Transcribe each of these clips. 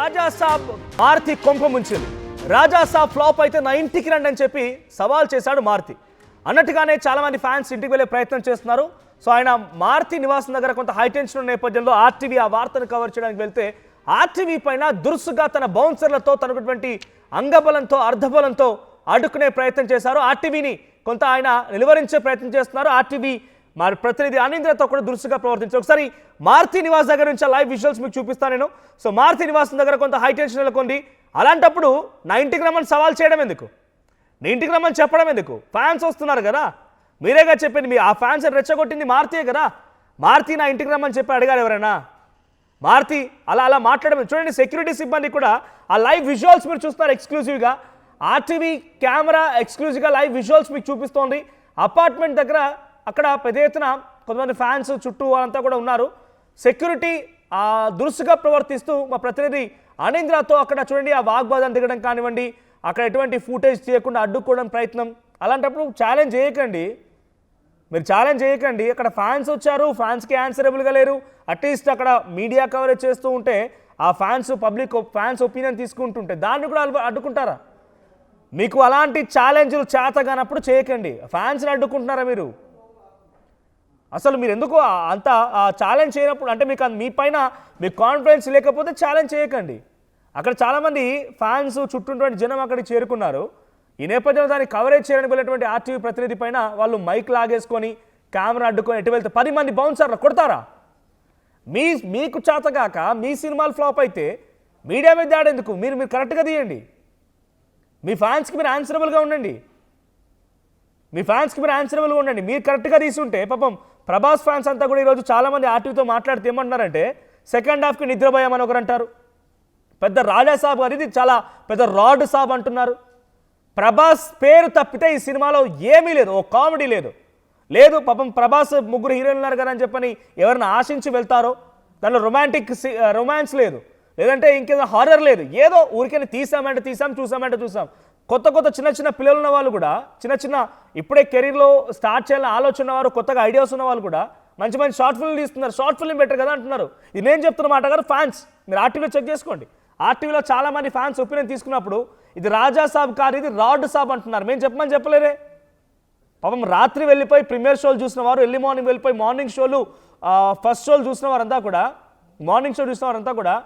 రాజాసాబ్ మారుతి కొంప ముంచింది. రాజాసాబ్ ఫ్లాప్ అయితే నా ఇంటికి రండి అని చెప్పి సవాల్ చేశాడు మారుతి. అన్నట్టుగానే చాలా మంది ఫ్యాన్స్ ఇంటికి వెళ్ళే ప్రయత్నం చేస్తున్నారు. సో ఆయన మారుతి నివాసం దగ్గర కొంత హైటెన్షన్ ఉన్న నేపథ్యంలో ఆర్టీవీ ఆ వార్తను కవర్ చేయడానికి వెళ్తే ఆర్టీవీ పైన దురుసుగా తన బౌన్సర్లతో తనటువంటి అంగబలంతో అర్ధబలంతో అడ్డుకునే ప్రయత్నం చేశారు. ఆర్టీవీని కొంత ఆయన నిలువరించే ప్రయత్నం చేస్తున్నారు. ఆర్టీవీ మరి ప్రతినిధి అనింద్రతో కూడా దురుసుగా ప్రవర్తించారు. ఒకసారి మారుతి నివాస్ దగ్గర నుంచి లైవ్ విజువల్స్ మీకు చూపిస్తాను నేను. సో మారుతి నివాసం దగ్గర కొంత హైటెన్షన్ నెలకొంది. అలాంటప్పుడు నా ఇంటికి రమ్మని సవాల్ చేయడం ఎందుకు, నీ ఇంటికి రమ్మని చెప్పడం ఎందుకు? ఫ్యాన్స్ వస్తున్నారు కదా, మీరేగా చెప్పింది. మీ ఆ ఫ్యాన్స్ రెచ్చగొట్టింది మారుతియే కదా. మారుతి నా ఇంటికి రమ్మని చెప్పి అడిగారు ఎవరైనా? మారుతి అలా మాట్లాడడం చూడండి. సెక్యూరిటీ సిబ్బంది కూడా ఆ లైవ్ విజువల్స్ మీరు చూస్తున్నారు ఎక్స్క్లూజివ్గా. ఆర్టీవీ కెమెరా ఎక్స్క్లూజివ్గా లైవ్ విజువల్స్ మీకు చూపిస్తోంది. అపార్ట్మెంట్ దగ్గర అక్కడ పెద్ద ఎత్తున కొంతమంది ఫ్యాన్స్ చుట్టూ వాళ్ళంతా కూడా ఉన్నారు. సెక్యూరిటీ దురుసుగా ప్రవర్తిస్తూ మా ప్రతినిధి అనింద్రతో అక్కడ చూడండి ఆ వాగ్వాదం దిగడం కానివ్వండి, అక్కడ ఎటువంటి ఫుటేజ్ తీయకుండా అడ్డుకోవడం ప్రయత్నం. అలాంటప్పుడు ఛాలెంజ్ చేయకండి, మీరు ఛాలెంజ్ చేయకండి. అక్కడ ఫ్యాన్స్ వచ్చారు, ఫ్యాన్స్కి ఆన్సరబుల్గా లేరు. అట్లీస్ట్ అక్కడ మీడియా కవరేజ్ చేస్తూ ఉంటే ఆ ఫ్యాన్స్ ఒపీనియన్ తీసుకుంటుంటే దాన్ని కూడా అడ్డుకుంటారా? మీకు అలాంటి ఛాలెంజ్లు చేతగానప్పుడు చేయకండి. ఫ్యాన్స్ని అడ్డుకుంటున్నారా మీరు? అసలు మీరు ఎందుకు అంత ఛాలెంజ్ చేయనప్పుడు, అంటే మీకు మీ పైన మీకు కాన్ఫిడెన్స్ లేకపోతే ఛాలెంజ్ చేయకండి. అక్కడ చాలామంది ఫ్యాన్స్ చుట్టూటువంటి జనం అక్కడికి చేరుకున్నారు. ఈ నేపథ్యంలో దాన్ని కవరేజ్ చేయడానికి వెళ్ళినటువంటి ఆర్టీవీ ప్రతినిధి పైన వాళ్ళు మైక్ లాగేసుకొని కెమెరా అడ్డుకొని ఎటు వెళ్తే 10 మంది బౌన్సర్లు కొడతారా? మీకు చేతగాక మీ సినిమాలు ఫ్లాప్ అయితే మీడియా మీద దాడేందుకు? మీరు కరెక్ట్గా తీయండి. మీ ఫ్యాన్స్కి మీరు ఆన్సరబుల్గా ఉండండి. మీరు కరెక్ట్గా తీసుంటే పాపం ప్రభాస్ ఫ్యాన్స్ అంతా కూడా ఈరోజు చాలామంది ఆర్టీవీతో మాట్లాడితే ఏమంటున్నారంటే సెకండ్ హాఫ్కి నిద్రపోయామని ఒకరు అంటారు. పెద్ద రాజాసాబ్ గారు ఇది చాలా పెద్ద రాడ్ సాబ్ అంటున్నారు. ప్రభాస్ పేరు తప్పితే ఈ సినిమాలో ఏమీ లేదు, ఓ కామెడీ లేదు. పాపం ప్రభాస్ ముగ్గురు హీరోయిన్లు ఉన్నారు కదా అని చెప్పని ఎవరిని ఆశించి వెళ్తారో దానిలో రొమాన్స్ లేదు, లేదంటే ఇంకేదో హారర్ లేదు. ఏదో ఊరికైనా తీసామంటే తీసాం, చూసామంటే చూసాం. కొత్త చిన్న పిల్లలు ఉన్న వాళ్ళు కూడా, చిన్న ఇప్పుడే కెరీర్లో స్టార్ట్ చేయాలని ఆలోచన వారు, కొత్తగా ఐడియాస్ ఉన్న వాళ్ళు కూడా మంచి షార్ట్ ఫిల్మ్ తీస్తున్నారు. షార్ట్ ఫిల్మ్ బెటర్ కదా అంటున్నారు. ఇది నేను చెప్తున్న మాట గారు ఫ్యాన్స్, మీరు ఆర్టీవీలో చెక్ చేసుకోండి. ఆర్టీవీలో చాలామంది ఫ్యాన్స్ ఒపీనియన్ తీసుకున్నప్పుడు ఇది రాజా సాబ్ కాదు, ఇది రాడ్ సాబ్ అంటున్నారు. మేము చెప్పమని చెప్పలేదే. పాపం రాత్రి వెళ్ళిపోయి ప్రీమియర్ షోలు చూసిన వారు, ఎర్లీ మార్నింగ్ వెళ్ళిపోయి మార్నింగ్ షోలు ఫస్ట్ షోలు చూసిన వారంతా కూడా, మార్నింగ్ షో చూసిన వారంతా కూడా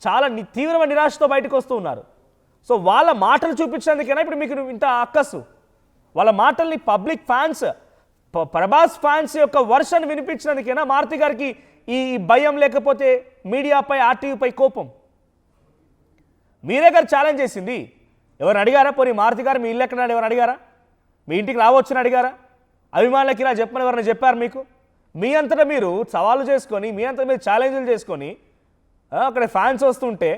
చాలా తీవ్రమైన నిరాశతో బయటకు వస్తూ ఉన్నారు. సో వాళ్ళ మాటలు చూపించినందుకైనా ఇప్పుడు మీకు ఇంత అక్కసు, వాళ్ళ మాటల్ని పబ్లిక్ ఫ్యాన్స్, ప్రభాస్ ఫ్యాన్స్ యొక్క వర్షన్ వినిపించినందుకైనా మారుతి గారికి ఈ భయం, లేకపోతే మీడియాపై ఆర్టీవీపై కోపం? మీరే గారు ఛాలెంజ్ చేసింది. ఎవరిని అడిగారా? పోనీ మారుతి గారు మీ ఇల్లు ఎక్కడ ఎవరు అడిగారా? మీ ఇంటికి రావచ్చని అడిగారా? అభిమానులకి ఇలా చెప్పమని ఎవరైనా చెప్పారు మీకు? మీ అంతటా మీరు సవాళ్ళు చేసుకొని, మీ అంతటా మీరు ఛాలెంజ్లు చేసుకొని అక్కడ ఫ్యాన్స్ వస్తుంటే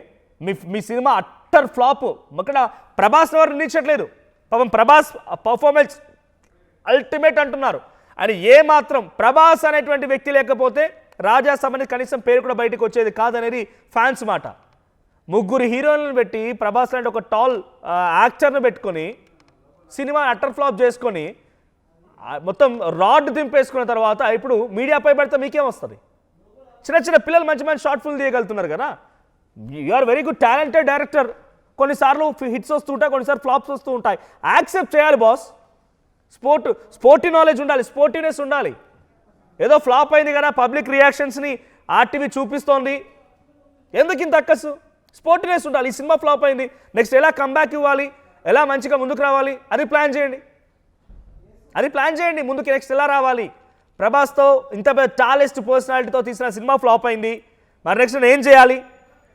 మీ సినిమా అట్టర్ ఫ్లాప్. అక్కడ ప్రభాస్ ఎవరు నిలిచట్లేదు. పాపం ప్రభాస్ పర్ఫార్మెన్స్ అల్టిమేట్ అంటున్నారు. అని ఏమాత్రం ప్రభాస్ అనేటువంటి వ్యక్తి లేకపోతే రాజాసాబ్ అనేది కనీసం పేరు కూడా బయటకు వచ్చేది కాదనేది ఫ్యాన్స్ మాట. ముగ్గురు హీరోయిన్లను పెట్టి ప్రభాస్ అంటే ఒక టాల్ యాక్టర్ను పెట్టుకొని సినిమా అట్టర్ ఫ్లాప్ చేసుకొని మొత్తం రాడ్ దింపేసుకున్న తర్వాత ఇప్పుడు మీడియాపై పడితే మీకేం వస్తుంది? చిన్న పిల్లలు మంచి షార్ట్ ఫిల్మ్ తీయగలుగుతున్నారు కదా. You are very good talented director. కొన్నిసార్లు హిట్స్ వస్తూ ఉంటాయి, కొన్నిసార్లు ఫ్లాప్స్ వస్తూ ఉంటాయి. యాక్సెప్ట్ చేయాలి బాస్. స్పోర్టీ నాలెడ్జ్ ఉండాలి, స్పోర్టివ్నెస్ ఉండాలి. ఏదో ఫ్లాప్ అయింది కదా, పబ్లిక్ రియాక్షన్స్ని ఆర్టీవీ చూపిస్తోంది, ఎందుకు ఇంత అక్కసు? స్పోర్టివ్నెస్ ఉండాలి. ఈ సినిమా ఫ్లాప్ అయింది, నెక్స్ట్ ఎలా కంబ్యాక్ ఇవ్వాలి, ఎలా మంచిగా ముందుకు రావాలి, అది ప్లాన్ చేయండి. ముందుకు నెక్స్ట్ ఎలా రావాలి? ప్రభాస్తో ఇంత పెద్ద టాలెస్ట్ పర్సనాలిటీతో తీసిన సినిమా ఫ్లాప్ అయింది, మరి నెక్స్ట్ నేను ఏం చేయాలి,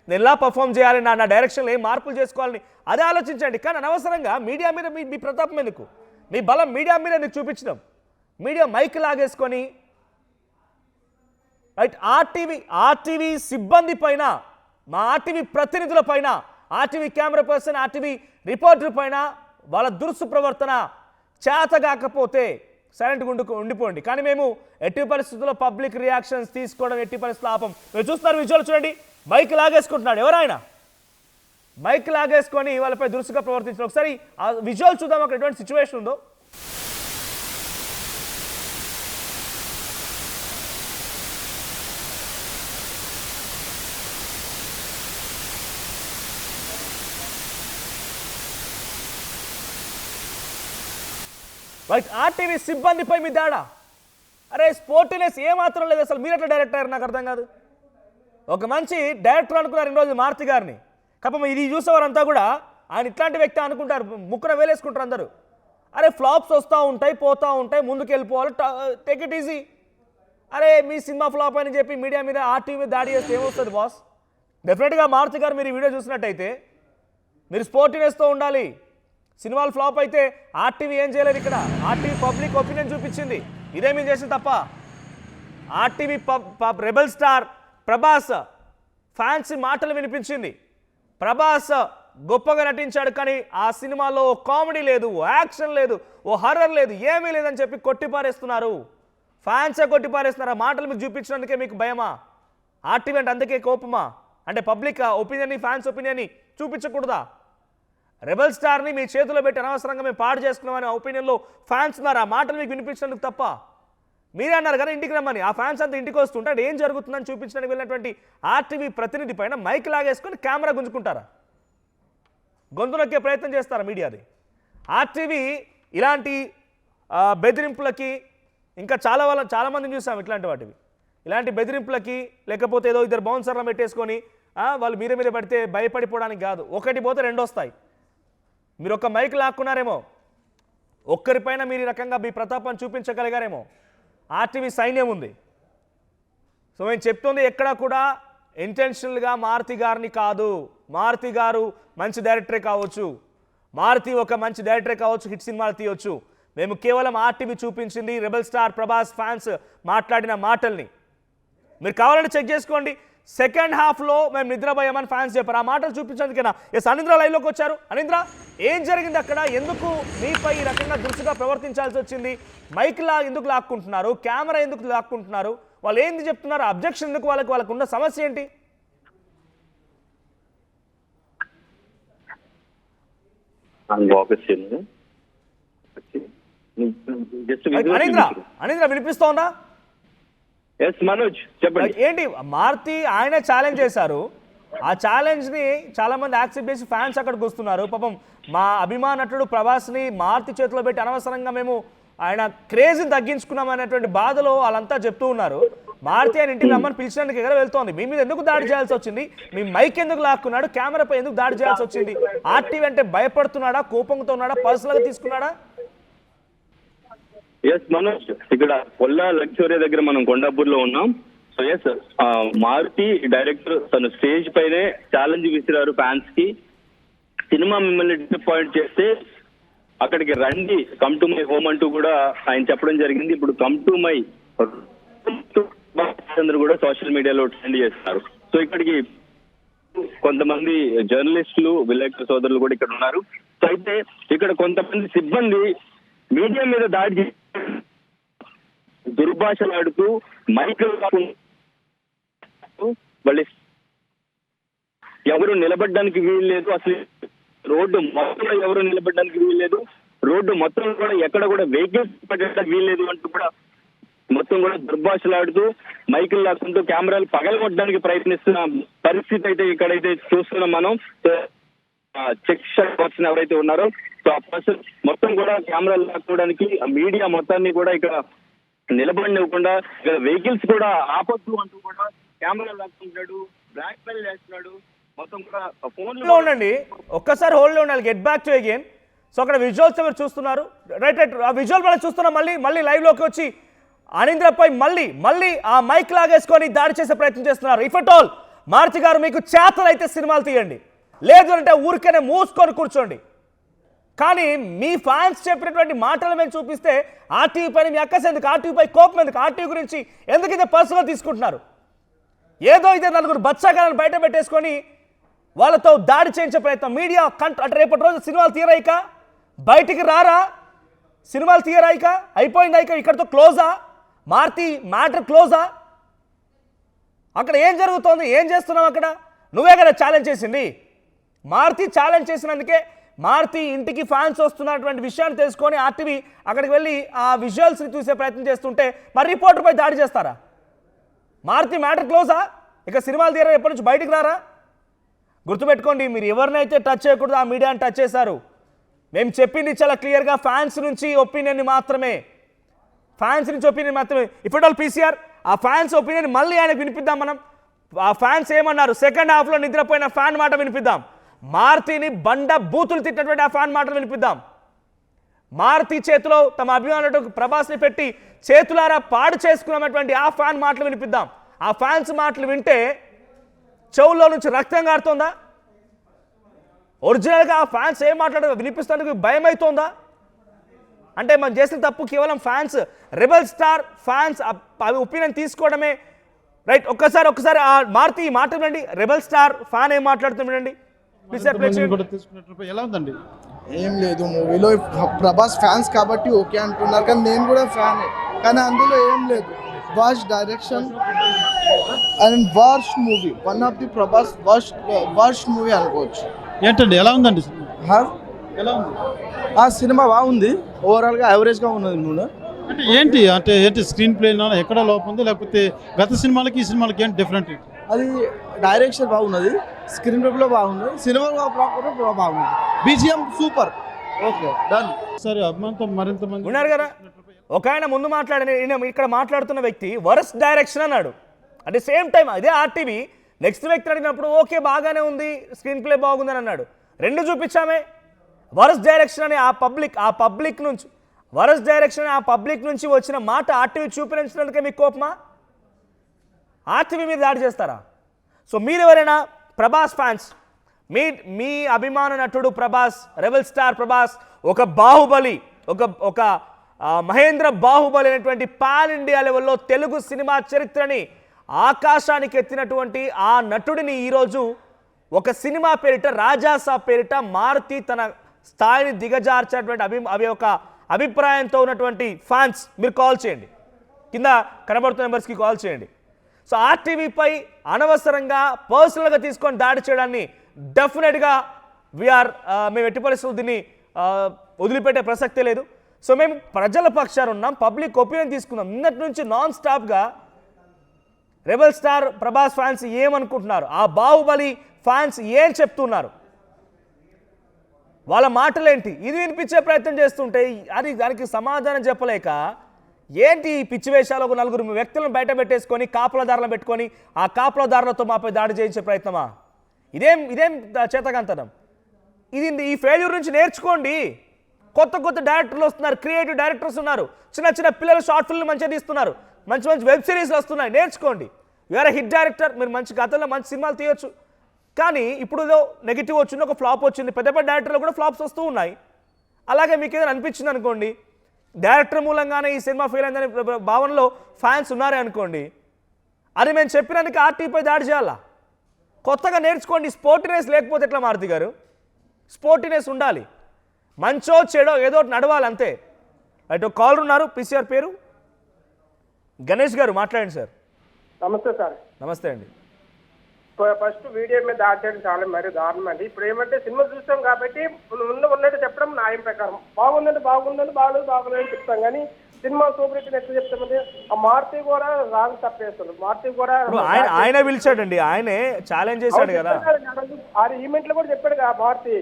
నేను ఎలా పర్ఫామ్ చేయాలి, నా డైరెక్షన్లో ఏం మార్పులు చేసుకోవాలని అదే ఆలోచించండి. కానీ అనవసరంగా మీడియా మీద మీ ప్రతాపం ఎందుకు, మీ బలం మీడియా మీద ఎందుకు చూపించడం? మీడియా మైక్ లాగేసుకొని రైట్ ఆర్టీవీ సిబ్బంది పైన, మా ఆర్టీవీ ప్రతినిధుల పైన, RTV camera person, RTV reporter పైన వాళ్ళ దురుసు ప్రవర్తన చేతగాకపోతే సైలెంట్గా ఉండిపోండి. కానీ మేము ఎట్టి పరిస్థితుల్లో పబ్లిక్ రియాక్షన్స్ తీసుకోవడం ఎట్టి పరిస్థితుల్లో ఆపం. మీరు చూస్తున్నారు విజువల్ చూడండి, మైక్ లాగేసుకుంటున్నాడు. ఎవరైనా మైక్ లాగేసుకొని వాళ్ళపై దురుసుగా ప్రవర్తించారు. ఒకసారి ఆ విజువల్ చూద్దాం, అక్కడ ఎటువంటి సిచ్యువేషన్ ఉందో. వాళ్ళకి ఆర్టీవీ సిబ్బందిపై మీ దాడా. అరే స్పోర్టినెస్ ఏమాత్రం లేదు అసలు. మీరు ఎట్లా డైరెక్టర్ అయ్యారు నాకు అర్థం కాదు. ఒక మంచి డైరెక్టర్ అనుకున్నారు ఇన్ని రోజులు మారుతి గారిని. కాకపోతే ఇది చూసేవారంతా కూడా ఆయన ఇట్లాంటి వ్యక్తి అనుకుంటారు, ముక్కున వేలేసుకుంటారు అందరూ. అరే ఫ్లాప్స్ వస్తూ ఉంటాయి, పోతూ ఉంటాయి, ముందుకు వెళ్ళిపోవాలి, టేక్ ఇట్ ఈజీ. అరే మీ సినిమా ఫ్లాప్ అని చెప్పి మీడియా మీద ఆర్టీవీ మీద దాడి చేస్తే ఏమొస్తుంది బాస్? డెఫినెట్గా మారుతి గారు మీరు ఈ వీడియో చూసినట్టయితే మీరు స్పోర్టినెస్తో ఉండాలి. సినిమాలు ఫ్లాప్ అయితే ఆర్టీవీ ఏం చేయలేదు ఇక్కడ. ఆర్టీవీ పబ్లిక్ ఒపీనియన్ చూపించింది, ఇదే మేము చేసింది తప్ప. RTV rebel star Prabhas fans మాటలు వినిపించింది. ప్రభాస్ గొప్పగా నటించాడు, కానీ ఆ సినిమాలో ఓ కామెడీ లేదు, ఓ యాక్షన్ లేదు, ఓ హర్రర్ లేదు, ఏమీ లేదని చెప్పి కొట్టిపారేస్తున్నారు. ఫ్యాన్సే కొట్టిపారేస్తున్నారు. ఆ మాటలు మీకు చూపించినందుకే మీకు భయమా? ఆర్టీవీ అంటే అందుకే కోపమా? అంటే పబ్లిక్ ఒపీనియన్ని, ఫ్యాన్స్ ఒపీనియన్ని చూపించకూడదా? రెబల్ స్టార్ని మీ చేతిలో పెట్టి అనవసరంగా మేము పాడు చేసుకున్నామని ఒపీనియన్లో ఫ్యాన్స్ ఉన్నారు. ఆ మాటలు మీకు వినిపించినందుకు తప్ప. మీరే అన్నారు కదా ఇంటికి రమ్మని. ఆ ఫ్యాన్స్ అంతా ఇంటికి వస్తుంటే అంటే ఏం జరుగుతుందని చూపించడానికి వెళ్ళినటువంటి ఆర్టీవీ ప్రతినిధి పైన మైక్ లాగేసుకొని కెమెరా గుంజుకుంటారా? గొంతు నొక్కే ప్రయత్నం చేస్తారా మీడియాది? ఆర్టీవీ ఇలాంటి బెదిరింపులకి ఇంకా చాలామందిని చూసాం ఇట్లాంటి వాటివి. ఇలాంటి బెదిరింపులకి లేకపోతే ఏదో ఇద్దరు బౌన్సర్లను పెట్టేసుకొని వాళ్ళు మీరే పడితే భయపడిపోవడానికి కాదు. ఒకటి పోతే రెండు వస్తాయి. మీరు ఒక మైక్ లాక్కున్నారేమో, ఒక్కరిపైన మీరు ఈ రకంగా మీ ప్రతాపాన్ని చూపించగలిగారేమో. ఆర్టీవీ సైన్యం ఉంది. సో నేను చెప్తుంది ఎక్కడా కూడా ఇంటెన్షనల్గా మారుతి గారిని కాదు. మారుతి గారు మంచి డైరెక్టరే కావచ్చు, మారుతి ఒక మంచి డైరెక్టరే కావచ్చు, హిట్ సినిమాలు తీయవచ్చు. మేము కేవలం ఆర్టీవీ చూపించింది రెబల్ స్టార్ ప్రభాస్ ఫ్యాన్స్ మాట్లాడిన మాటల్ని. మీరు కావాలంటే చెక్ చేసుకోండి. సెకండ్ హాఫ్లో మేము నిద్రపోయామని ఫ్యాన్స్ చెప్పారు. ఆ మాటలు చూపించేందుకేనా ఎస్ అనింద్ర లైవ్లోకి వచ్చారు. అనింద్ర, ఏం జరిగింది అక్కడ? ఎందుకు మీపై ఈ రకంగా దురుసుగా ప్రవర్తించాల్సి వచ్చింది? మైక్ ఎందుకు లాక్కుంటున్నారు? కెమెరా ఎందుకు లాక్కుంటున్నారు? వాళ్ళు ఏంది చెప్తున్నారు? అబ్జెక్షన్ ఎందుకు? వాళ్ళకు ఉన్న సమస్య ఏంటి? అనింద్ర వినిపిస్తోందా? ఏంటి మారుతి ఆయన ఛాలెంజ్ చేశారు. ఆ ఛాలెంజ్ ని చాలా మంది యాక్సెప్ట్ చేసి ఫ్యాన్స్ అక్కడికి వస్తున్నారు. పాపం మా అభిమాన నటుడు ప్రభాస్ ని మారుతి చేతిలో పెట్టి అనవసరంగా మేము ఆయన క్రేజ్ని తగ్గించుకున్నాం అనేటువంటి బాధలో వాళ్ళంతా చెప్తూ ఉన్నారు. మారుతి ఆయన ఇంటికి రమ్మని పిలిచినందుకు ఎక్కడ వెళ్తోంది. మీ మీద ఎందుకు దాడి చేయాల్సి వచ్చింది? మీ మైక్ ఎందుకు లాక్కున్నాడు? కెమెరాపై ఎందుకు దాడి చేయాల్సి వచ్చింది? ఆర్టీవీ అంటే భయపడుతున్నాడా, కోపంతో ఉన్నాడా, పర్సనల్గా తీసుకున్నాడా? ఎస్ మనోజ్, ఇక్కడ కొల్లా లక్ష్మీ దగ్గర మనం కొండాపూర్లో ఉన్నాం. సో ఎస్ మారుతి డైరెక్టర్ తను స్టేజ్ పైనే ఛాలెంజ్ విసిరారు ఫ్యాన్స్ కి. సినిమా మిమ్మల్ని డిసప్పాయింట్ చేస్తే అక్కడికి రండి, కమ్ టు మై హోమ్ అంటూ కూడా ఆయన చెప్పడం జరిగింది. ఇప్పుడు కమ్ టు మై అందరూ కూడా సోషల్ మీడియాలో ట్రెండ్ చేస్తున్నారు. సో ఇక్కడికి కొంతమంది జర్నలిస్టులు, విలేకరుల సోదరులు కూడా ఇక్కడ ఉన్నారు. సో అయితే ఇక్కడ కొంతమంది సిబ్బంది మీడియా మీద దాడి దుర్భాషలాడుతూ మైక్ వాళ్ళు ఎవరు నిలబడడానికి వీలు లేదు. అసలు రోడ్డు మొత్తంలో ఎవరు నిలబడడానికి వీలు లేదు. రోడ్డు మొత్తం కూడా ఎక్కడ కూడా వెహికల్స్ పెట్టడానికి వీలు లేదు అంటూ కూడా మొత్తం కూడా దుర్భాషలాడుతూ మైకులు లాక్కుంటూ కెమెరాలు పగలగొట్టడానికి ప్రయత్నిస్తున్న పరిస్థితి అయితే ఇక్కడైతే చూస్తున్నాం మనం. చెక్ పర్సన్ ఎవరైతే ఉన్నారో సో ఆ పర్సన్ మొత్తం కూడా కెమెరాలు లాక్కోవడానికి మీడియా మొత్తాన్ని కూడా ఇక్కడ నిలబడివ్వకుండా ఇక్కడ వెహికల్స్ కూడా ఆపొద్దు అంటూ కూడా కెమెరాలు లాక్కుంటాడు, బ్లాక్ మెయిల్ చేస్తున్నాడు. మొత్తం కూడా ఫోన్ లో ఉండండి, ఒక్కసారి హోల్డ్ లో ఉండాలి. Get back to again. So అక్కడ విజువల్స్ ఎవరు చూస్తున్నారు? రైట్ ఆ విజువల్ మనం చూస్తున్నాం. మళ్ళీ లైవ్ లోకి వచ్చి అనింద్రపై మళ్ళీ ఆ మైక్ లాగేసుకొని దాడి చేసే ప్రయత్నం చేస్తున్నారు. ఇఫ్ అట్ ఆల్ మారుతి గారు మీకు చేతలైతే సినిమాలు తీయండి, లేదు అంటే ఊరికేనే మూసుకొని కూర్చోండి. కానీ మీ ఫ్యాన్స్ చెప్పినటువంటి మాటలు మేము చూపిస్తే ఆర్టీవీ పైన మీ అక్కస ఎందుకు? ఆర్టీవీపై కోపం ఎందుకు? ఆర్టీవీ గురించి ఎందుకు ఇదే పర్సనల్గా తీసుకుంటున్నారు? ఏదో ఇదే నలుగురు బచ్చాగాలను బయట పెట్టేసుకొని వాళ్ళతో దాడి చేయించే ప్రయత్నం. మీడియా అంటే రేపటి రోజు సినిమాలు తీయరాయిక, బయటికి రారా? సినిమాలు తీయరాయిక, అయిపోయింది అయిక, ఇక్కడితో క్లోజా? మారుతి మ్యాటర్ క్లోజా? అక్కడ ఏం జరుగుతోంది? ఏం చేస్తున్నావు అక్కడ? నువ్వే కదా ఛాలెంజ్ చేసింది. మారుతి ఛాలెంజ్ చేసినందుకే మారుతి ఇంటికి ఫ్యాన్స్ వస్తున్నటువంటి విషయాన్ని తెలుసుకొని ఆర్టీవీ అక్కడికి వెళ్ళి ఆ విజువల్స్ని చూసే ప్రయత్నం చేస్తుంటే మరి రిపోర్టర్పై దాడి చేస్తారా? మారుతి మ్యాటర్ క్లోజా? ఇక సినిమాలు తీయరా, ఎప్పటి నుంచి బయటికి రారా? గుర్తుపెట్టుకోండి, మీరు ఎవరినైతే టచ్ చేయకూడదు ఆ మీడియాని టచ్ చేశారు. మేము చెప్పింది చాలా క్లియర్గా ఫ్యాన్స్ నుంచి ఒపీనియన్ మాత్రమే, ఇప్పుడు పీసీఆర్ ఆ ఫ్యాన్స్ ఒపీనియన్ మళ్ళీ ఆయనకు వినిపిద్దాం. మనం ఆ ఫ్యాన్స్ ఏమన్నారు, సెకండ్ హాఫ్లో నిద్రపోయిన ఫ్యాన్ మాట వినిపిద్దాం. మారుతిని బండ బూతులు తిట్టినటువంటి ఆ ఫ్యాన్ మాటలు వినిపిద్దాం. మారుతి చేతిలో తమ అభిమానులు ప్రభాస్ని పెట్టి చేతులారా పాడు చేసుకున్నటువంటి ఆ ఫ్యాన్ మాటలు వినిపిద్దాం. ఆ ఫ్యాన్స్ మాటలు వింటే చెవుల్లో నుంచి రక్తం కారుతోందా? ఒరిజినల్గా ఆ ఫ్యాన్స్ ఏం మాట్లాడారో వినిపిస్తానికి భయం అవుతోందా? అంటే మనం చేసిన తప్పు కేవలం ఫ్యాన్స్, రెబల్ స్టార్ ఫ్యాన్స్ అవి ఒపీనియన్ తీసుకోవడమే రైట్. ఒక్కసారి ఆ మారుతి మాట వినండి, రెబల్ స్టార్ ఫ్యాన్ ఏం మాట్లాడుతుండండి. ఎలా ఉందండి? ఏం లేదు, మూవీలో ప్రభాస్ ఫ్యాన్స్ కాబట్టి ఓకే అంటున్నారు, కానీ నేను కూడా ఫ్యానే, కానీ అందులో ఏం లేదు. Worst direction and worst movie, one of the Prabhas worst movie అనుకోవచ్చు. ఏంటండి ఎలా ఉందండి? ఎలా ఉంది? ఆ సినిమా బాగుంది, ఓవరాల్గా యావరేజ్గా ఉన్నది మూడు. అంటే ఏంటి స్క్రీన్ ప్లే ఎక్కడ లోపం ఉంది, లేకపోతే గత సినిమాలకి ఈ సినిమాలకి ఏంటి డిఫరెంట్? అది డైరెక్షన్ బాగున్నది, స్క్రీన్ ప్లేలో బాగుంది, సినిమా బాగుంది, బీజిఎం సూపర్. Okay done. సరే, అభిమానంతో మరింత మంది ఉన్నారు కదా. ఒక ఆయన ముందు ఇక్కడ మాట్లాడుతున్న వ్యక్తి వరస్ట్ డైరెక్షన్ అన్నాడు. అట్ ది సేమ్ టైం అదే ఆర్టీవీ నెక్స్ట్ వ్యక్తి అడిగినప్పుడు ఓకే బాగానే ఉంది, స్క్రీన్ ప్లే బాగుందని అన్నాడు. రెండు చూపించామే. వరస్ట్ డైరెక్షన్ అని ఆ పబ్లిక్ నుంచి వరస్ట్ డైరెక్షన్ ఆ పబ్లిక్ నుంచి వచ్చిన మాట ఆర్టీవీ చూపించినందుకే మీకు కోపమా? ఆర్టీవీ మీద దాడి చేస్తారా? సో మీరు ఎవరైనా ప్రభాస్ ఫ్యాన్స్, మీ అభిమాన నటుడు ప్రభాస్, రెబల్ స్టార్ ప్రభాస్, ఒక బాహుబలి, ఒక మహేంద్ర బాహుబలి అనేటువంటి పాన్ ఇండియా లెవెల్లో తెలుగు సినిమా చరిత్రని ఆకాశానికి ఎత్తినటువంటి ఆ నటుడిని ఈరోజు ఒక సినిమా పేరిట, రాజాసాబ్ పేరిట మారుతి తన స్థాయిని దిగజార్చేటువంటి ఒక అభిప్రాయంతో ఉన్నటువంటి ఫ్యాన్స్ మీరు కాల్ చేయండి, కింద కనబడుతున్న నెంబర్స్కి కాల్ చేయండి. సో ఆర్టీవీపై అనవసరంగా పర్సనల్గా తీసుకొని దాడి చేయడాన్ని డెఫినెట్గా మేము ఎట్టి పరిస్థితులు దీన్ని వదిలిపెట్టే ప్రసక్తే లేదు. సో మేము ప్రజల పక్షాన ఉన్నాం, పబ్లిక్ ఒపీనియన్ తీసుకున్నాం. నిన్నటి నుంచి నాన్ స్టాప్గా రెబల్ స్టార్ ప్రభాస్ ఫ్యాన్స్ ఏమనుకుంటున్నారు, ఆ బాహుబలి ఫ్యాన్స్ ఏం చెప్తున్నారు, వాళ్ళ మాటలేంటి, ఇది వినిపించే ప్రయత్నం చేస్తుంటే దానికి సమాధానం చెప్పలేక ఏంటి ఈ పిచ్చి వేషాలు, ఒక నలుగురు వ్యక్తులను బయట పెట్టేసుకొని కాపులదారులను పెట్టుకొని ఆ కాపులదారులతో మాపై దాడి చేయించే ప్రయత్నమా? ఇదేం చేతకంతనం? ఈ ఫెయిల్యూర్ నుంచి నేర్చుకోండి. కొత్త డైరెక్టర్లు వస్తున్నారు, క్రియేటివ్ డైరెక్టర్స్ ఉన్నారు, చిన్న పిల్లలు షార్ట్ ఫిల్మ్ మంచిగా తీస్తున్నారు, మంచి వెబ్ సిరీస్లు వస్తున్నాయి, నేర్చుకోండి. యూఆర్ హిట్ డైరెక్టర్, మీరు మంచి గతంలో మంచి సినిమాలు తీయొచ్చు. కానీ ఇప్పుడు నెగిటివ్ వచ్చింది, ఒక ఫ్లాప్ వచ్చింది, పెద్ద డైరెక్టర్లు కూడా ఫ్లాప్స్ వస్తూ ఉన్నాయి. అలాగే మీకు ఏదైనా అనిపించింది అనుకోండి, డైరెక్టర్ మూలంగానే ఈ సినిమా ఫెయిల్ అయిందని భావనలో ఫ్యాన్స్ ఉన్నారే అనుకోండి, అది మేము చెప్పినందుకు ఆర్టీపై దాడి చేయాలా? కొత్తగా నేర్చుకోండి. స్పోర్టినెస్ లేకపోతే ఎట్లా మారుతి గారు? స్పోర్టినెస్ ఉండాలి, మంచో చెడో ఏదో నడవాలి అంతే. అటు కాలర్ ఉన్నారు, పీసీఆర్ పేరు గణేష్ గారు, మాట్లాడండి సార్. నమస్తే సార్. నమస్తే అండి. ఫస్ట్ వీడియో మీద దాటడం చాలా మరి దారుణం అండి. ఇప్పుడు ఏమంటే సినిమా చూస్తాం కాబట్టి ఉన్నట్టు చెప్పడం న్యాయం ప్రకారం, బాగుందని బాగలేదని చెప్తాం. కానీ సినిమా సూపర్ హిట్ ఎట్లా చెప్తామంటే ఆ మారుతి కూడా రాంగ్ తప్పేస్తుంది. మారుతి కూడా ఆయన పిలిచాడండి, ఆయనే ఛాలెంజ్ చేశాడు కదా ఆ ఈవెంట్ లో కూడా చెప్పాడు కదా మారుతి.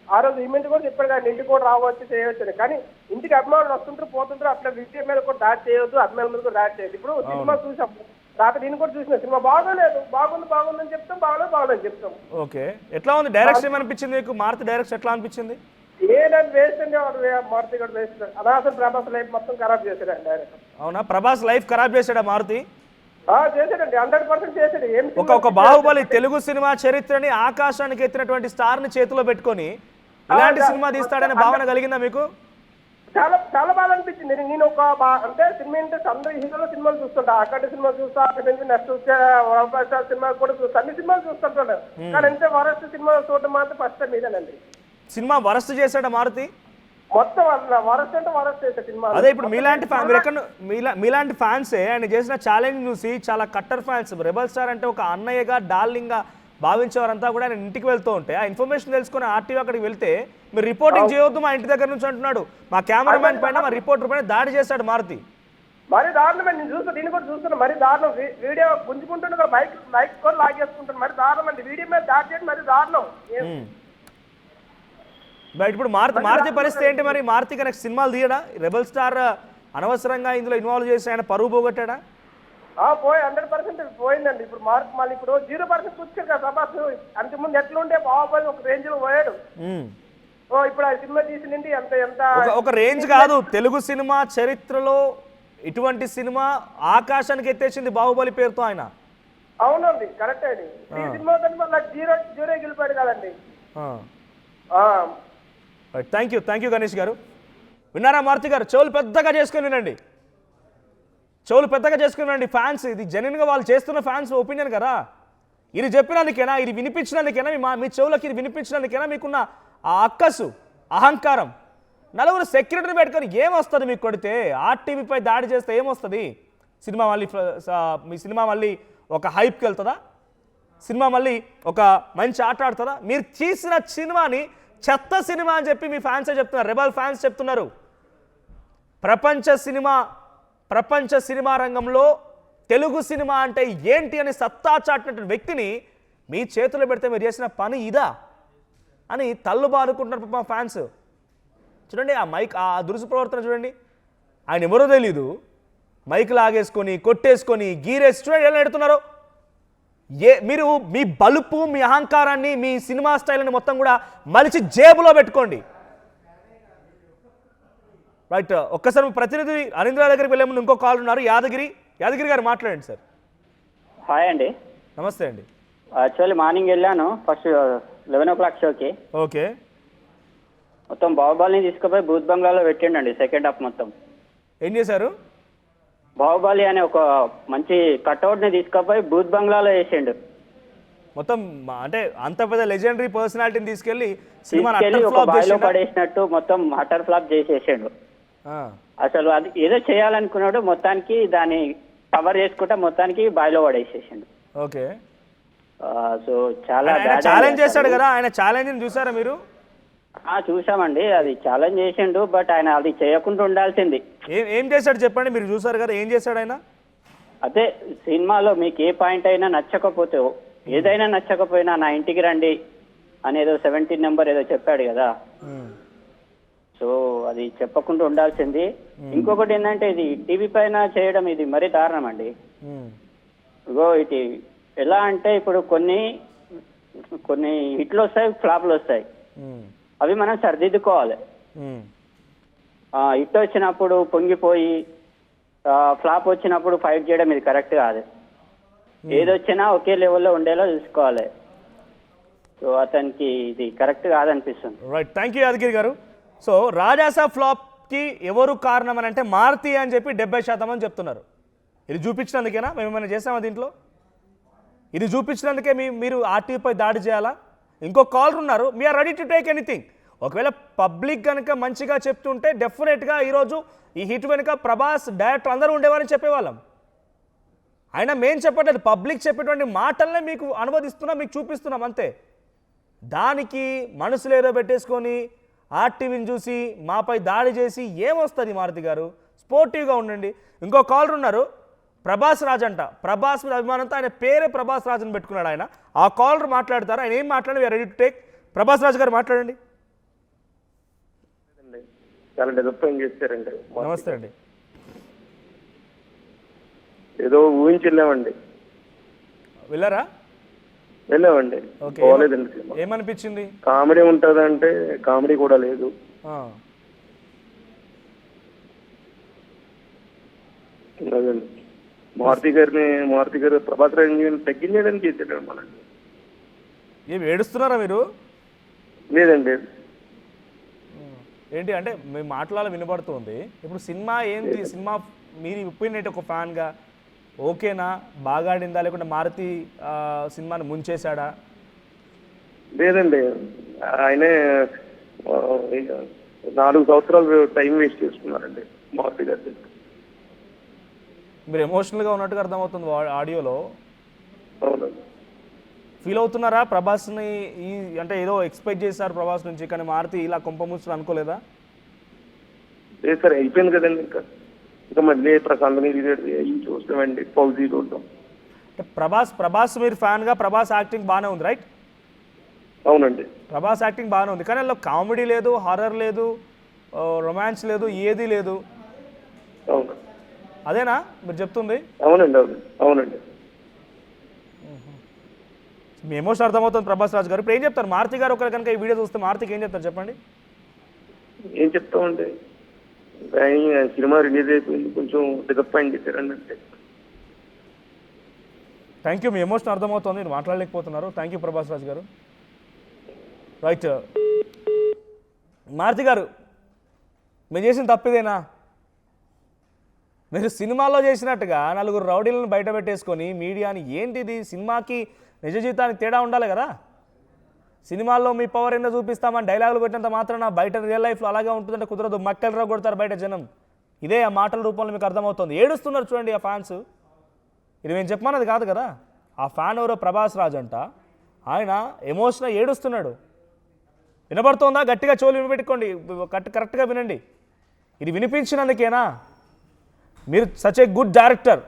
ఆ రోజు ఈవెంట్ కూడా చెప్పాడు కదా, ఇంటికి కూడా రావచ్చు చేయవచ్చు. కానీ ఇంటికి అభిమానులు వస్తుంటారు పోతుంటారు, అట్లా విషయం మీద కూడా దాడి చేయొద్దు, అభిమానుల మీద కూడా దాడి చేయొద్దు. ఇప్పుడు సినిమా చూసాం, రాత్రి నేను కూడా చూసిన సినిమా బాగోలేదు, బాగుందని చెప్తాం, బాగోలేదని చెప్తాం. ఓకే, ఎట్లా ఉంది డైరెక్షన్? ఏమనిపించింది మీకు మారుతి డైరెక్షన్ ఎట్లా అనిపించింది? ఏదంటే వేస్ట్ అండి, మారుతి కూడా వేస్ట్. అసలు ప్రభాస్ లైఫ్ మొత్తం ఖరాబ్ చేశాడండి డైరెక్టర్. అవునా, ప్రభాస్ లైఫ్ ఖరాబ్ చేశాడా మారుతి? చేశాడండి, 100% చేశాడు. ఏం ఒక బాహుబలి తెలుగు సినిమా చరిత్రని ఆకాశానికి ఎత్తినటువంటి స్టార్ ని చేతిలో పెట్టుకొని ఇలాంటి సినిమా తీస్తాడనే భావన కలిగిందా మీకు? చాలా బాగా అనిపించింది. నేను అంటే సినిమా ఇంట్రెస్ట్ అందరూ హీరోలో సినిమాలు చూస్తుంటా, అక్కడ సినిమా చూస్తా, అక్కడ నుంచి నెక్స్ట్ వచ్చే సినిమా కూడా చూస్తా, అన్ని సినిమాలు చూస్తుంటాను. కానీ అంతే వరస్ట్ సినిమా చూడడం మాత్రం ఫస్ట్ టైం ఇదేనండి. సినిమా వరస్ట్ చేశాడా మారుతి? మొత్తం వరస్ట్ అంటే వరస్ట్ చేసే సినిమా. అదే ఇప్పుడు మీలాంటి ఫ్యాన్సే ఆయన చేసిన ఛాలెంజ్ చూసి చాలా కట్టర్ ఫ్యాన్స్, రెబల్ స్టార్ అంటే ఒక అన్నయ్యగా డార్లింగ్గా భావించేవారంతా కూడా ఆయన ఇంటికి వెళ్తూ ఉంటే ఆ ఇన్ఫర్మేషన్ తెలుసుకుని ఆర్టీవీ అక్కడికి వెళ్తే మీరు రిపోర్టింగ్ చేయొద్దు మా ఇంటి దగ్గర నుంచి అంటున్నాడు. మా కెమెరామ్యాన్ పైన, మా రిపోర్టర్ పైన దాడి చేశాడు మారుతి. మరి దారుణమే, నేను చూస్తా, దీన్ని కూడా చూస్తున్నా. మరి దారుణం, వీడియో గుంజుకుంటున్నా, బైక్ కూడా లాగేసుకుంటాను. మరి దారుణం అండి, వీడియో మీద దాడి చేయడం మరి దారుణం. బట్ ఇప్పుడు మారుతి పరిస్థితి ఏంటి మరి? మారుతి కనుక సినిమాలు తీయడా? రెబల్ స్టార్ అనవసరంగా ఇందులో ఇన్వాల్వ్ చేసి ఆయన పరువు పోగొట్టాడా? పోయి 100% పోయిందండి. ఇప్పుడు మార్క్ మళ్ళీ ఇప్పుడు 0% వచ్చారు కదా ప్రభాస్. అంతకుముందు ఎట్లుంటే బాహుబలి ఒక రేంజ్ లో పోయాడు. ఇప్పుడు ఆ సినిమా తీసినండి ఎంత ఒక రేంజ్ కాదు, తెలుగు సినిమా చరిత్రలో ఇటువంటి సినిమా ఆకాశానికి ఎత్తేసింది బాహుబలి పేరుతో ఆయన. అవునండి, కరెక్ట్ అండి. ఈ సినిమా మళ్ళీ జీరో గెలిపాడు కదండి. థ్యాంక్ యూ గణేష్ గారు. విన్నారా మారుతి గారు? చెవులు పెద్దగా చేసుకుని వినండి, చెవులు పెద్దగా చేసుకుని వినండి. ఫ్యాన్స్, ఇది జెన్యున్గా వాళ్ళు చేస్తున్న ఫ్యాన్స్ ఒపీనియన్ కదా. ఇది చెప్పినందుకేనా, ఇది వినిపించినందుకేనా, మీ చెవులకి ఇది వినిపించినందుకేనా మీకున్న ఆ అక్కసు, అహంకారం? నలుగురు సెక్యూరిటీని పెట్టుకొని ఏమొస్తుంది మీకు కొడితే? ఆర్టీవీపై దాడి చేస్తే ఏమొస్తుంది? సినిమా మళ్ళీ మీ సినిమా మళ్ళీ ఒక హైప్కి వెళ్తుందా? సినిమా మళ్ళీ ఒక మంచి ఆట ఆడుతుందా? మీరు తీసిన సినిమాని చెత్త సినిమా అని చెప్పి మీ ఫ్యాన్సే చెప్తున్నారు, రెబల్ ఫ్యాన్స్ చెప్తున్నారు. ప్రపంచ సినిమా రంగంలో తెలుగు సినిమా అంటే ఏంటి అని సత్తా చాటినటువంటి వ్యక్తిని మీ చేతుల్లో పెడితే మీరు చేసిన పని ఇదా అని తల్లు బాదుకుంటున్నారు మా ఫ్యాన్స్. చూడండి ఆ మైక్, ఆ దురుసు చూడండి. ఆయన ఎవరో తెలీదు, మైక్ లాగేసుకొని కొట్టేసుకొని గీరేసి చూడండి ఎలా ఎడుతున్నారు. మీరు మీ బలుపు, మీ అహంకారాన్ని, మీ సినిమా స్టైల్ని మొత్తం కూడా మలిచి జేబులో పెట్టుకోండి. రైట్, ఒక్కసారి ప్రతినిధి అనింద్ర దగ్గరికి వెళ్ళే ముందు ఇంకో కాల్ ఉన్నారు. యాదగిరి గారు మాట్లాడండి సార్. హాయ్ అండి. నమస్తే అండి. యాక్చువల్లీ మార్నింగ్ వెళ్ళాను ఫస్ట్ 11 o'clock షోకి. ఓకే. మొత్తం బాహుబలిని తీసుకుపోయి బూత్ బంగ్లాలో పెట్టిండండి సెకండ్ హాఫ్ మొత్తం. ఏం చేశారు? బాహుబలి అనే ఒక మంచి కట్అవుట్ని తీసుకుపోయి బూత్ బంగ్లాలో వేసిండు. మొత్తం అంటే అంత పెద్ద లెజెండరీ పర్సనాలిటీని తీసుకెళ్లి ఒక బాయిలో పడేసినట్టు మొత్తం అటర్ ఫ్లాప్ చేసేసాడు. అసలు అది ఏదో చేయాలనుకున్నాడు, మొత్తానికి దాన్ని కవర్ చేసుకుంటా మొత్తానికి బాయిలో పడేసేసాడు. ఓకే. సో చాలా ఛాలెంజ్ చేశాడు కదా, ఆయన ఛాలెంజ్ చూసారా మీరు? చూసామండి, అది ఛాలెంజ్ చేసిండు, బట్ ఆయన అది చేయకుండా ఉండాల్సింది. ఏం చేశాడు చెప్పండి, మీరు చూసారు కదా, ఏం చేశాడు ఆయన? అదే సినిమాలో మీకు ఏ పాయింట్ అయినా నచ్చకపోతే, ఏదైనా నచ్చకపోయినా నా ఇంటికి రండి అనేదో 17 నెంబర్ ఏదో చెప్పాడు కదా. సో అది చెప్పకుండా ఉండాల్సింది. ఇంకొకటి ఏంటంటే ఇది టీవీ పైన చేయడం ఇది మరీ దారుణం అండి. ఇగో ఇది ఎలా అంటే ఇప్పుడు కొన్ని హిట్లు వస్తాయి, ఫ్లాప్లు వస్తాయి, అవి మనం సరిదిద్దుకోవాలి. హిట్ వచ్చినప్పుడు పొంగిపోయి ఫ్లాప్ వచ్చినప్పుడు ఫైట్ చేయడం ఇది కరెక్ట్ కాదు. ఏదొచ్చినా ఒకే లెవెల్లో ఉండేలా చూసుకోవాలి. సో అతనికి ఇది కరెక్ట్ కాదనిపిస్తుంది. రైట్, థ్యాంక్ యూ యాదగిరి గారు. సో రాజాసా ఫ్లాప్కి ఎవరు కారణం అని అంటే మారుతి అని చెప్పి 70% అని చెప్తున్నారు. ఇది చూపించినందుకేనా మేము ఏమైనా చేసామా దీంట్లో? ఇది చూపించినందుకే మీరు ఆర్టీపై దాడి చేయాలా? ఇంకో కాలర్ ఉన్నారు, we are ready to take anything. ఒకవేళ పబ్లిక్ కనుక మంచిగా చెప్తుంటే డెఫినెట్గా ఈరోజు ఈ హిట్ వెనుక ప్రభాస్ డైరెక్టర్ అందరూ ఉండేవారని చెప్పేవాళ్ళం. అయినా మేము చెప్పట్లేదు, పబ్లిక్ చెప్పేటువంటి మాటలనే మీకు అనువదిస్తున్నాం, మీకు చూపిస్తున్నాం అంతే. దానికి మనసులో ఏదో పెట్టేసుకొని ఆర్టీవీని చూసి మాపై దాడి చేసి ఏమొస్తుంది మారుతి గారు? స్పోర్టివ్గా ఉండండి. ఇంకో కాలర్ ఉన్నారు, ప్రభాస్ రాజ్ అంట. ప్రభాస్ మీద అభిమానంతో ఆయన పేరే ప్రభాస్ రాజ్ అని పెట్టుకున్నాడు ఆయన. ఆ కాలర్ మాట్లాడతారు, ఆయన ఏం మాట్లాడి we are ready to take. Prabhas Raj garu మాట్లాడండి. చాలా డిసప్పాయింట్ చేశారండి. నమస్తే అండి. ఏదో ఊహించి వెళ్ళామండి. వెళ్ళారా? వెళ్ళామండి, పోలేదండి. ఏమనిపించింది? కామెడీ ఉంటుందంటే కామెడీ కూడా లేదు. మారుతి గారు ప్రభాస్ రాజు తగ్గించడానికి చేశాడు మనకి. ఏమి ఏడుస్తున్నారా మీరు? లేదండి. ఏంటి అంటే మేము మాట్లాడాలి వినబడుతుంది. ఇప్పుడు సినిమా ఏంటి, సినిమా మీరు ఒపీనియన్ ఒక ఫ్యాన్గా ఓకేనా, బాగా ఆడిందా, లేకుంటే మారుతి సినిమాని ముంచేశాడా? లేదండి, ఆయనే 4 సంవత్సరాలు టైం వేస్ట్ చేసుకున్నారండి మారుతి గారి. మీరు ఎమోషనల్గా ఉన్నట్టుగా అర్థమవుతుంది ఆడియోలో. అవునండి. ఫీల్ అవుతున్నారా ప్రభాస్ని? అంటే ఏదో ఎక్స్పెక్ట్ చేశారు ప్రభాస్ నుంచి, కానీ మారుతి ఇలా కొంపముచ్చులు అనుకోలేదా? లేదు సార్, అయిపోయింది కదండి. ఇంకా మళ్ళీ ప్రశాంత్ చూస్తామండి, ఫౌజీ చూద్దాం. ప్రభాస్ మీరు ఫ్యాన్గా ప్రభాస్ యాక్టింగ్ బాగానే ఉంది రైట్? అవునండి. ప్రభాస్ యాక్టింగ్ బాగానే ఉంది, కానీ అందులో కామెడీ లేదు, హారర్ లేదు, రొమాన్స్ లేదు, ఏది లేదు. అవును. అదేనా మీరు చెప్తుంది? అవునండి. అవునండి. మీ ఎమోషన్ అర్థమవుతుంది ప్రభాస్ రాజు గారు. ఇప్పుడు ఏం చెప్తారు మారుతి గారు? ఒకరు కనుక ఈ వీడియో చూస్తే మారుతికి ఏం చెప్తారు చెప్పండి? ఏం చెప్తామండి, సినిమా రిలీజ్ అయిపోయింది, కొంచెం డిసప్పాయింట్ చేశారండి అంటే. థ్యాంక్ యూ, మీ ఎమోషన్ అర్థమవుతుంది, మీరు మాట్లాడలేకపోతున్నారు. థ్యాంక్ యూ ప్రభాస్ రాజు గారు. రైట్, మారుతి గారు మీరు చేసిన తప్పిదేనా? మీరు సినిమాలో చేసినట్టుగా నలుగురు రౌడీలను బయట పెట్టేసుకొని మీడియాని ఏంటిది, సినిమాకి నిజ జీవితానికి తేడా ఉండాలి కదా. సినిమాల్లో మీ పవర్ ఏందో చూపిస్తామని డైలాగులు పెట్టినంత మాత్రాన బయట రియల్ లైఫ్లో అలాగే ఉంటుందంటే కుదరదు. మక్కలు కొడతారు బయట జనం. ఇదే ఆ మాటల రూపంలో మీకు అర్థమవుతుంది. ఏడుస్తున్నారు చూడండి ఆ ఫ్యాన్స్. ఇది మేము చెప్పమన్నది కాదు కదా. ఆ ఫ్యాన్ ఎవరో ప్రభాస్ రాజ్ అంట, ఆయన ఎమోషనల్ ఏడుస్తున్నాడు. వినబడుతోందా? గట్టిగా చెవులు వినిపెట్టుకోండి, కరెక్ట్గా వినండి. ఇది వినిపించినందుకేనా? మీరు సచ్ ఏ గుడ్ డైరెక్టర్,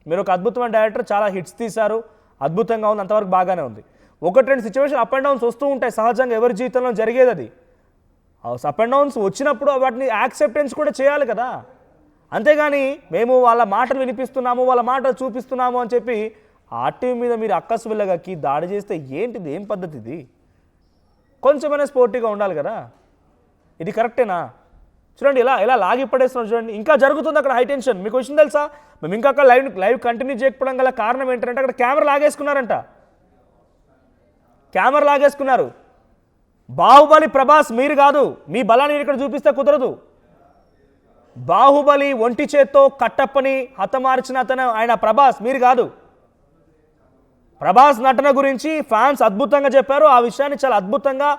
మీరు ఒక అద్భుతమైన డైరెక్టర్, చాలా హిట్స్ తీశారు, అద్భుతంగా ఉంది, అంతవరకు బాగానే ఉంది. ఒకటి రెండు సిచ్యువేషన్ అప్ అండ్ డౌన్స్ వస్తూ ఉంటాయి, సహజంగా ఎవరి జీవితంలో జరిగేది అది. అప్ అండ్ డౌన్స్ వచ్చినప్పుడు వాటిని యాక్సెప్టెన్స్ కూడా చేయాలి కదా. అంతేగాని మేము వాళ్ళ మాటలు వినిపిస్తున్నాము, వాళ్ళ మాటలు చూపిస్తున్నాము అని చెప్పి ఆర్టీవీ మీద మీరు అక్కసు వెళ్ళగక్కి దాడి చేస్తే ఏంటిది, ఏం పద్ధతి ఇది? కొంచెమైనా స్పోర్టివ్గా ఉండాలి కదా. ఇది కరెక్టేనా? చూడండి ఎలా లాగి పడేస్తున్నారు చూడండి. ఇంకా జరుగుతుంది అక్కడ హై టెన్షన్. మీకు వచ్చింది తెలుసా? మేము ఇంకా అక్కడ లైవ్ కంటిన్యూ చేయకపోవడం గల కారణం ఏంటంటే అక్కడ కెమెరా లాగేసుకున్నారంట. కెమెరా లాగేసుకున్నారు. బాహుబలి ప్రభాస్ మీరు కాదు, మీ బలాన్ని ఇక్కడ చూపిస్తే కుదరదు. బాహుబలి ఒంటి చేత్తో కట్టప్పని హతమార్చిన అతను ఆయన ప్రభాస్, మీరు కాదు. ప్రభాస్ నటన గురించి ఫ్యాన్స్ అద్భుతంగా చెప్పారు. ఆ విషయాన్ని చాలా అద్భుతంగా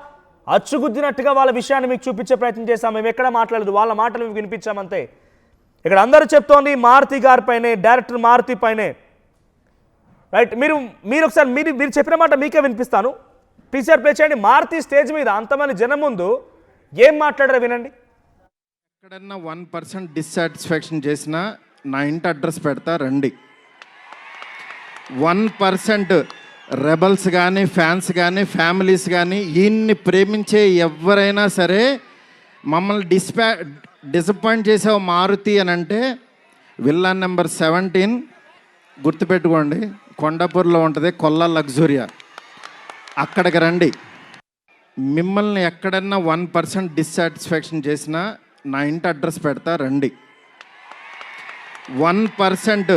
అచ్చుగుద్దినట్టుగా వాళ్ళ విషయాన్ని మీకు చూపించే ప్రయత్నం చేశాం. మేము ఎక్కడ మాట్లాడలేదు, వాళ్ళ మాటలు మీకు వినిపించామంతే. ఇక్కడ అందరూ చెప్తోంది మారుతి గారి పైనే, డైరెక్టర్ మారుతి పైనే. రైట్, మీరు ఒకసారి మీరు చెప్పిన మాట మీకే వినిపిస్తాను. టీచర్ ప్లే చేయండి. మారుతి స్టేజ్ మీద అంతమంది జనం ముందు ఏం మాట్లాడారో వినండి. ఎక్కడన్నా 1% డిస్సాటిస్ఫాక్షన్ చేసినా నా ఇంటి అడ్రస్ పెడతా రండి. 1% రెబల్స్ కానీ, ఫ్యాన్స్ కానీ, ఫ్యామిలీస్ కానీ, ఈయన్ని ప్రేమించే ఎవరైనా సరే మమ్మల్ని డిసప్పాయింట్ చేసావు మారుతి అని అంటే విల్లా నెంబర్ 17 గుర్తుపెట్టుకోండి, కొండాపూర్లో ఉంటుంది, కొల్లా లగ్జూరియా, అక్కడికి రండి. మిమ్మల్ని ఎక్కడన్నా 1% డిస్సాటిస్ఫాక్షన్ చేసినా నా ఇంటి అడ్రస్ పెడతా రండి. 1%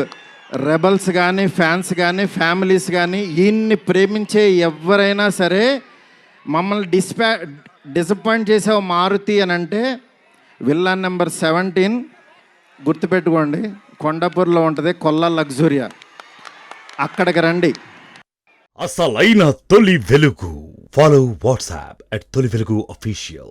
రెబల్స్ కానీ, ఫ్యాన్స్ కానీ, ఫ్యామిలీస్ కానీ, ఈయన్ని ప్రేమించే ఎవరైనా సరే మమ్మల్ని డిసప్పాయింట్ చేసావు మారుతి అని అంటే విల్లా నెంబర్ 17 గుర్తుపెట్టుకోండి, కొండాపూర్లో ఉంటుంది, కొల్లా లగ్జూరియా, అక్కడికి రండి. అసలైన తొలి వెలుగు. ఫాలో వాట్సాప్ @తొలి వెలుగు official.